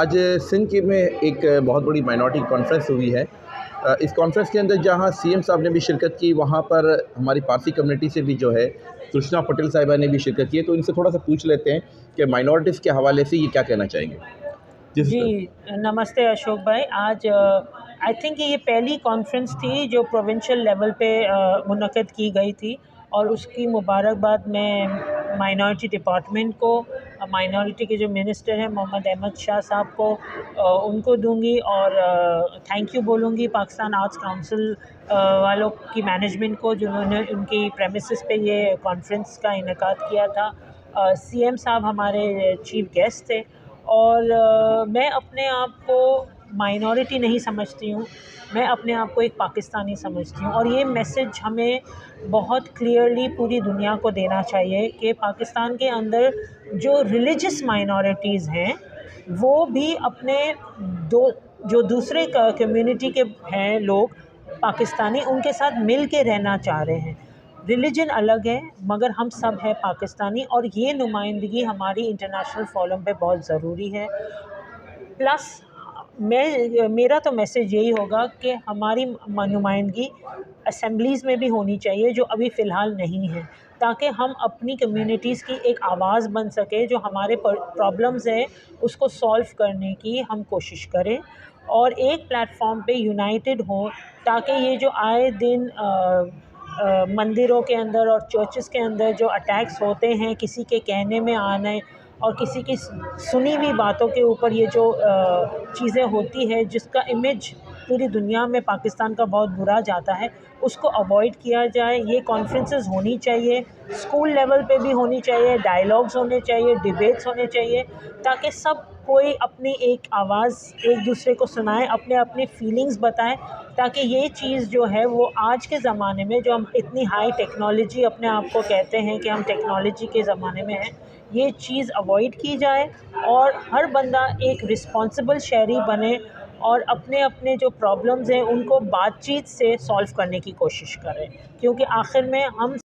आज सिंध के में एक बहुत बड़ी माइनॉरिटी कॉन्फ्रेंस हुई है। इस कॉन्फ्रेंस के अंदर जहां सीएम साहब ने भी शिरकत की, वहां पर हमारी पारसी कम्युनिटी से भी जो है सुषमा पटेल साहिबा ने भी शिरकत की है। तो इनसे थोड़ा सा पूछ लेते हैं कि माइनॉरिटीज़ के हवाले से ये क्या कहना चाहेंगे। जी, नमस्ते अशोक भाई। आज आई थिंक ये पहली कॉन्फ्रेंस थी जो प्रोविंशियल लेवल पे मुनक़्क़द की गई थी, और उसकी मुबारकबाद मैं माइनॉरिटी डिपार्टमेंट को, माइनॉरिटी के जो मिनिस्टर हैं मोहम्मद अहमद शाह साहब को, उनको दूंगी, और थैंक यू बोलूँगी पाकिस्तान आर्ट्स काउंसिल वालों की मैनेजमेंट को, जिन्होंने उनकी प्रेमिसेस पे ये कॉन्फ्रेंस का इनेकाद किया था। सीएम साहब हमारे चीफ गेस्ट थे, और मैं अपने आप को माइनॉरिटी नहीं समझती हूँ, मैं अपने आप को एक पाकिस्तानी समझती हूँ। और ये मैसेज हमें बहुत क्लियरली पूरी दुनिया को देना चाहिए कि पाकिस्तान के अंदर जो रिलीजियस माइनॉरिटीज़ हैं वो भी अपने जो दूसरे कम्युनिटी के हैं लोग पाकिस्तानी, उनके साथ मिल के रहना चाह रहे हैं। रिलीजन अलग है मगर हम सब हैं पाकिस्तानी, और ये नुमाइंदगी हमारी इंटरनेशनल फोरम पे बहुत ज़रूरी है। प्लस मेरा तो मैसेज यही होगा कि हमारी नुमाइंदगी असेंबलीज़ में भी होनी चाहिए, जो अभी फ़िलहाल नहीं है, ताकि हम अपनी कम्युनिटीज़ की एक आवाज़ बन सके। जो हमारे प्रॉब्लम्स हैं उसको सॉल्व करने की हम कोशिश करें, और एक प्लेटफॉर्म पे यूनाइटेड हों, ताकि ये जो आए दिन मंदिरों के अंदर और चर्चेस के अंदर जो अटैक्स होते हैं, किसी के कहने में आने और किसी की सुनी हुई बातों के ऊपर ये जो चीज़ें होती है, जिसका इमेज पूरी दुनिया में पाकिस्तान का बहुत बुरा जाता है, उसको अवॉइड किया जाए। ये कॉन्फ्रेंसेस होनी चाहिए, स्कूल लेवल पे भी होनी चाहिए, डायलॉग्स होने चाहिए, डिबेट्स होने चाहिए, ताकि सब कोई अपनी एक आवाज़ एक दूसरे को सुनाए, अपने अपने फीलिंग्स बताएं, ताकि ये चीज़ जो है वो आज के ज़माने में, जो हम इतनी हाई टेक्नोलॉजी अपने आप को कहते हैं कि हम टेक्नोलॉजी के ज़माने में हैं, ये चीज़ अवॉइड की जाए, और हर बंदा एक रिस्पॉन्सिबल शहरी बने, और अपने अपने जो प्रॉब्लम्स हैं उनको बातचीत से सॉल्व करने की कोशिश करें, क्योंकि आखिर में हम